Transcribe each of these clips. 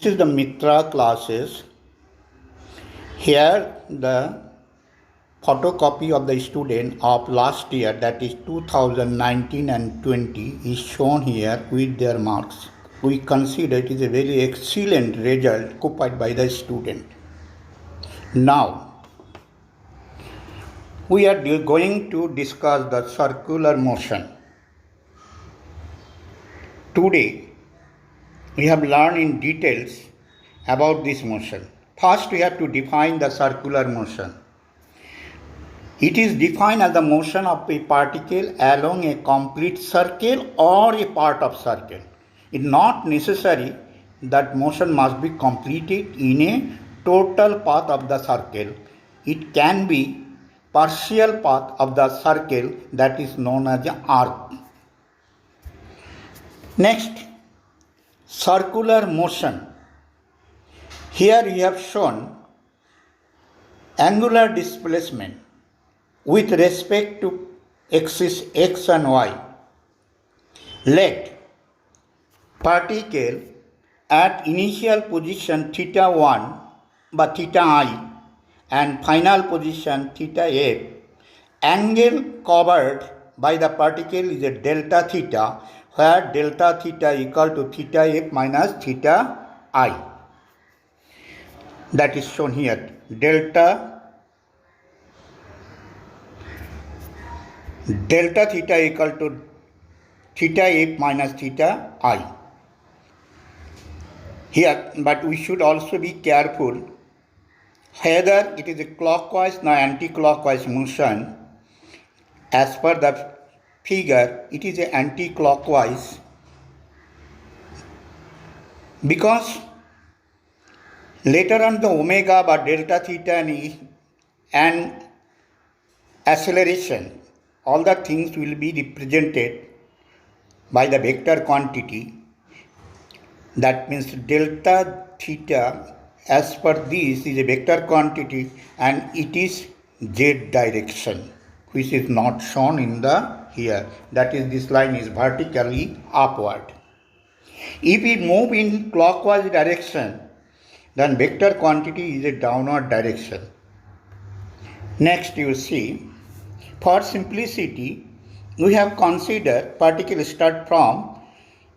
Is the Mitra classes. Here the photocopy of the student of last year, that is 2019 and 20, is shown here with their marks. We consider it is a very excellent result copied by the student. Now we are going to discuss the circular motion. Today we have learned in details about this motion. First we have to define the circular motion. It is defined as the motion of a particle along a complete circle or a part of circle. It is not necessary that motion must be completed in a total path of the circle. It can be partial path of the circle, that is known as an arc. Next, circular motion. Here we have shown angular displacement with respect to axis x and y. Let particle at initial position theta 1 by theta I and final position theta f, angle covered by the particle is a delta theta, where delta theta equal to theta f minus theta I. That is shown here. Delta theta equal to theta f minus theta I. Here, but we should also be careful whether it is a clockwise or anti-clockwise motion. As per the figure, it is a anti-clockwise because later on the omega by delta theta and acceleration, all the things will be represented by the vector quantity. That means delta theta, as per this, is a vector quantity and it is z direction, which is not shown in the here. That is, this line is vertically upward. If we move in clockwise direction, then vector quantity is a downward direction. Next you see, for simplicity, we have considered particle start from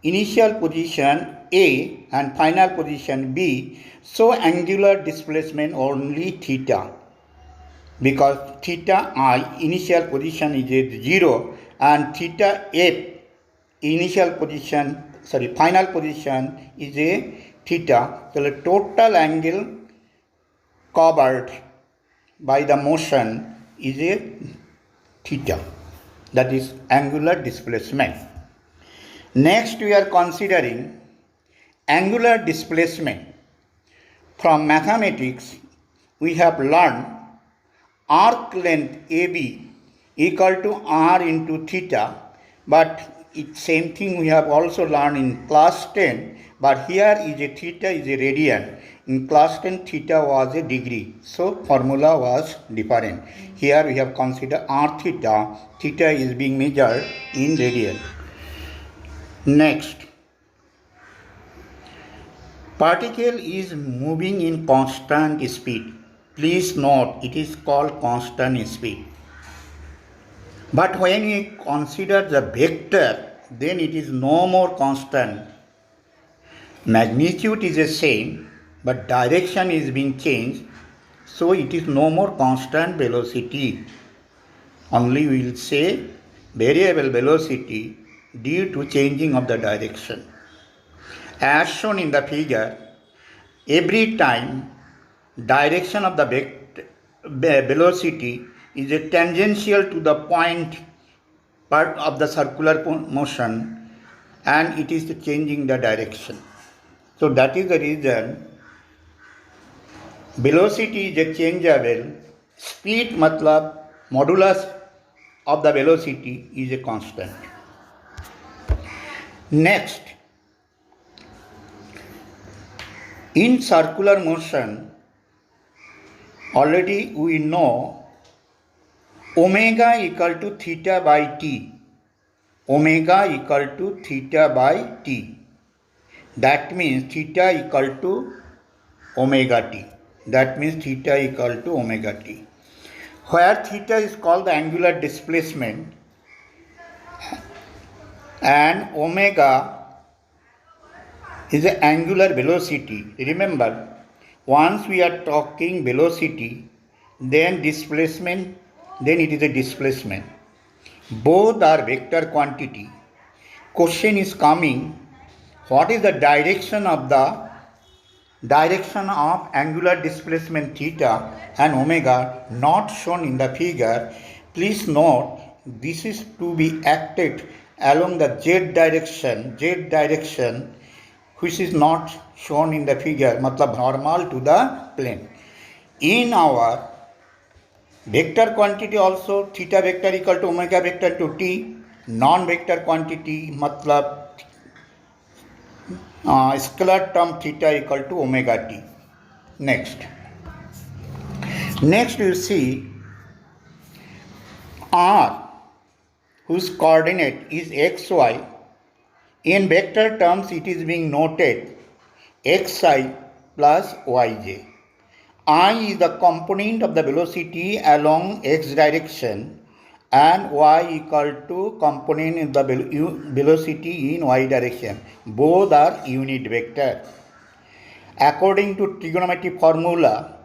initial position A and final position B, so angular displacement only theta, because theta I initial position is at 0 and theta f final position is a theta. So the total angle covered by the motion is a theta, that is angular displacement. Next we are considering angular displacement. From mathematics we have learned arc length AB equal to r into theta, but same thing we have also learned in class 10, but here is a theta is a radian. In class 10 theta was a degree, so formula was different. Here we have considered r theta, theta is being measured in radian. Next, particle is moving in constant speed. Please note, it is called constant speed. But when we consider the vector, then it is no more constant. Magnitude is the same, but direction is being changed, so it is no more constant velocity. Only we will say variable velocity due to changing of the direction. As shown in the figure, every time direction of the velocity is a tangential to the point part of the circular motion, and it is changing the direction. So that is the reason velocity is a changeable, speed matlab modulus of the velocity is a constant. Next, in circular motion, already we know omega equal to theta by t. Omega equal to theta by t. That means theta equal to omega t. That means theta equal to omega t. Where theta is called the angular displacement and omega is the angular velocity. Remember, once we are talking velocity, then displacement, then it is a displacement. Both are vector quantity. Question is coming, what is the direction of angular displacement theta and omega not shown in the figure? Please note, this is to be acted along the z direction which is not shown in the figure, matlab normal to the plane. In our vector quantity also, theta vector equal to omega vector to t, non-vector quantity matlab scalar term theta equal to omega t. Next you see r whose coordinate is xy. In vector terms it is being noted xi plus yj. I is the component of the velocity along x direction and y equal to component in the velocity in y direction. Both are unit vector. According to trigonometry formula,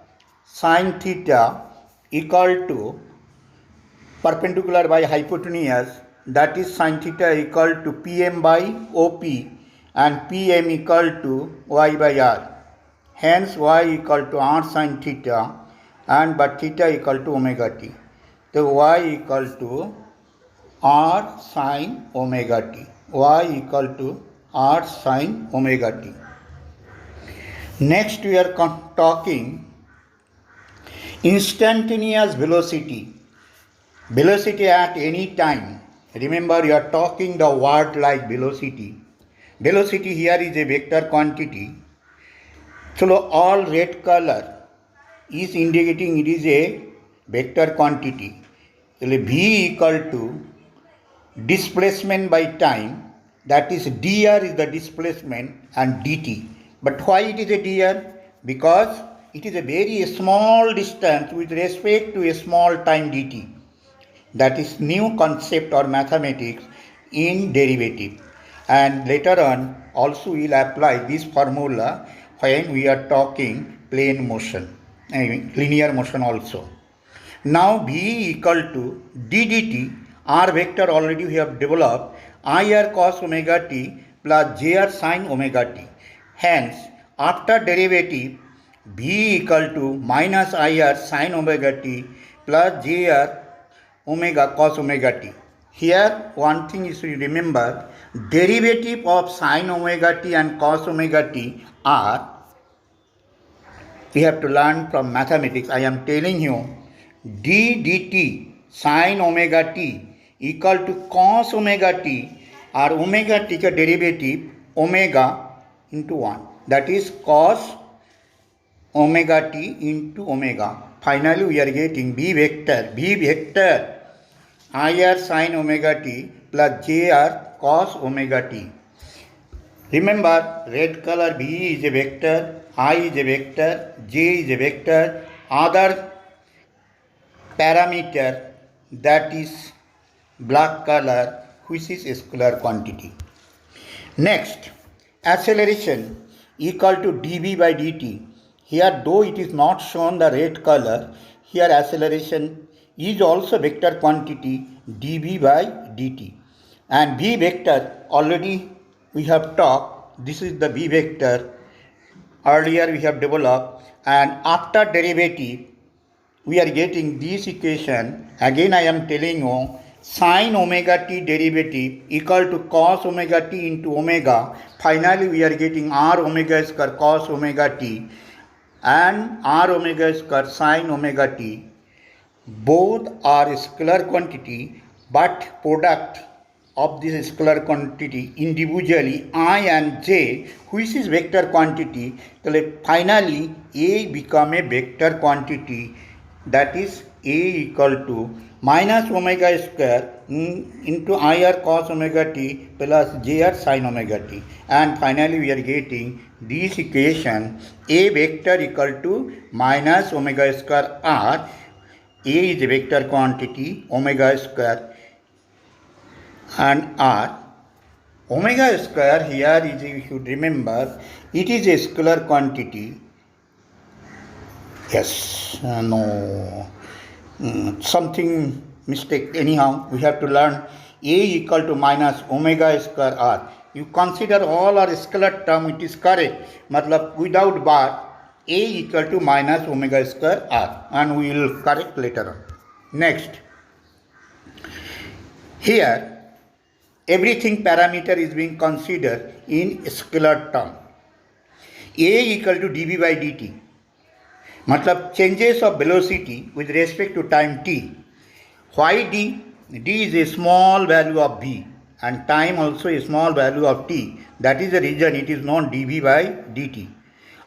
sin theta equal to perpendicular by hypotenuse, that is sin theta equal to Pm by OP and Pm equal to y by r. Hence y equal to r sin theta and but theta equal to omega t. So y equal to r sin omega t. Y equal to r sin omega t. Next we are talking instantaneous velocity. Velocity at any time. Remember, you are talking the word like velocity. Velocity here is a vector quantity. So all red color is indicating it is a vector quantity. So V equal to displacement by time, that is dr is the displacement and dt. But why it is a dr? Because it is a very small distance with respect to a small time dt. That is new concept or mathematics in derivative. And later on also we will apply this formula when we are talking plane motion, linear motion also. Now V equal to d dt, r vector already we have developed, ir cos omega t plus jr sin omega t. Hence, after derivative, V equal to minus ir sin omega t plus jr omega cos omega t. Here one thing is to remember, derivative of sin omega t and cos omega t are, we have to learn from mathematics. I am telling you, d dt sin omega t equal to cos omega t or omega t ka derivative omega into 1. That is cos omega t into omega. Finally we are getting V vector ir sin omega t plus jr cos omega t. Remember, red color V is a vector, I is a vector, J is a vector, other parameter that is black color which is a scalar quantity. Next, acceleration equal to dv by dt. Here though it is not shown the red color, here acceleration is also vector quantity dv by dt. And v vector already we have talked, this is the v vector, earlier we have developed, and after derivative we are getting this equation. Again I am telling you, sin omega t derivative equal to cos omega t into omega. Finally we are getting r omega square cos omega t and r omega square sin omega t. Both are scalar quantity, but product of this scalar quantity individually I and j, which is vector quantity. So finally A become a vector quantity, that is A equal to minus omega square into IR cos omega t plus JR sin omega t. And finally we are getting this equation A vector equal to minus omega square R. A is a vector quantity, omega square and R. Omega square here is, you should remember, it is a scalar quantity. Yes, no, something mistake. Anyhow, we have to learn A equal to minus omega square R. You consider all our scalar term, it is correct. Matlab without bar, A equal to minus omega square R, and we will correct later on. Next, here everything parameter is being considered in scalar term. A equal to dv by dt. मतलब changes of velocity with respect to time t. Why d? D is a small value of v and time also a small value of t. That is the reason it is known dv by dt.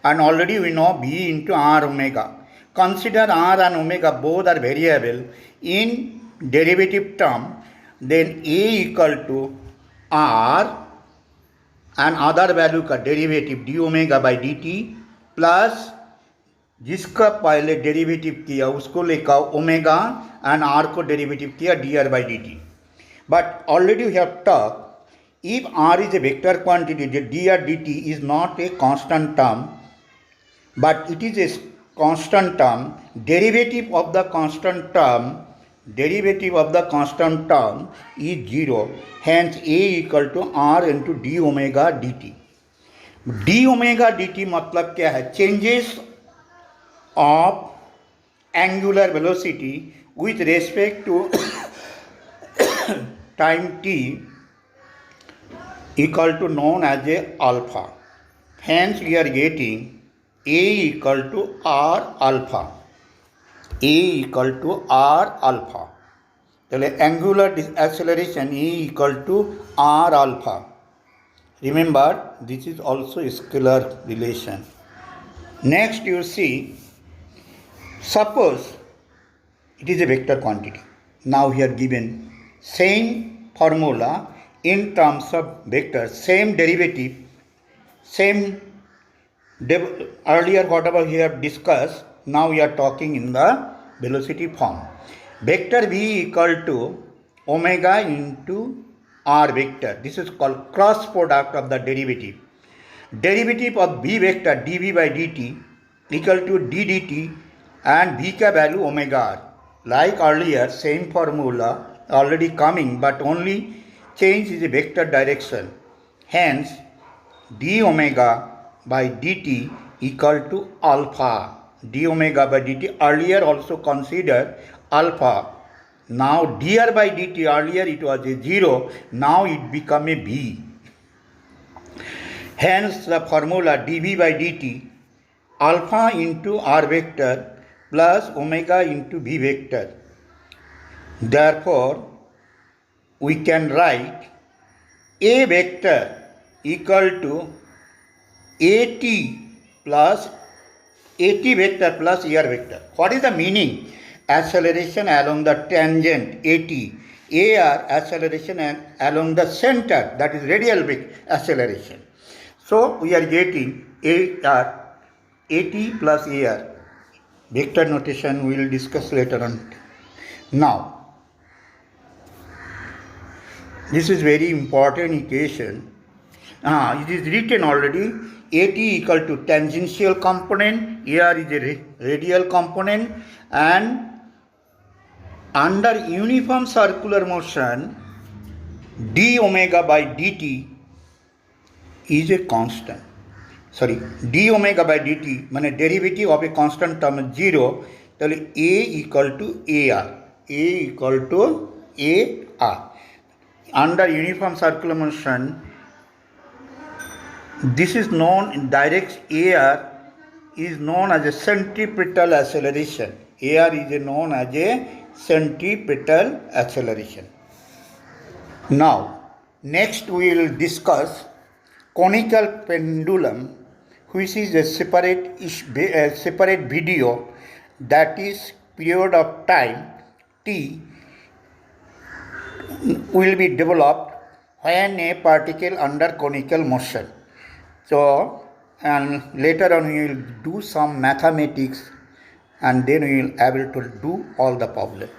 And already we know v into r omega. Consider r and omega both are variable in derivative term. Then A equal to r and other value का derivative d omega by dt plus जिसका पहले derivative किया उसको लेकर omega and r को derivative किया d r by d t. But already we have talk if r is a vector quantity, d r d t is not a constant term but it is a constant term. Derivative of the constant term is 0. Hence A equal to R into d omega dt. d omega dt मतलब क्या है? Changes of angular velocity with respect to time t equal to known as a alpha. Hence we are getting A equal to R alpha. A equal to R alpha. So angular acceleration A equal to R alpha. Remember, this is also a scalar relation. Next you see, suppose it is a vector quantity. Now here given same formula in terms of vector, same derivative, same earlier whatever we have discussed, now we are talking in the velocity form. Vector v equal to omega into r vector. This is called cross product of the derivative. Derivative of v vector dv by dt equal to d dt and v का value omega r. Like earlier, same formula already coming, but only change is a vector direction. Hence, d omega by dt equal to alpha. d omega by dt earlier also considered alpha. Now dr by dt, earlier it was a 0, now it become a v. Hence the formula dv by dt alpha into r vector plus omega into v vector. Therefore, we can write a vector equal to at plus at vector plus er vector. What is the meaning? Acceleration along the tangent at, ar acceleration along the center, that is radial acceleration. So we are getting ar, at plus ar. Vector notation we will discuss later on. Now, this is very important equation. It is written already. At equal to tangential component, ar is a radial component, and under uniform circular motion, d omega by dt is a constant. Sorry, d omega by dt माने derivative of a constant term 0, तो a equal to ar. A equal to ar. Under uniform circular motion, this is known in direct ar is known as a centripetal acceleration. Ar is known as a centripetal acceleration. Now, next we will discuss conical pendulum, which is a separate video that is period of time t will be developed when a particle under conical motion. So, and later on we will do some mathematics and then we will able to do all the problem.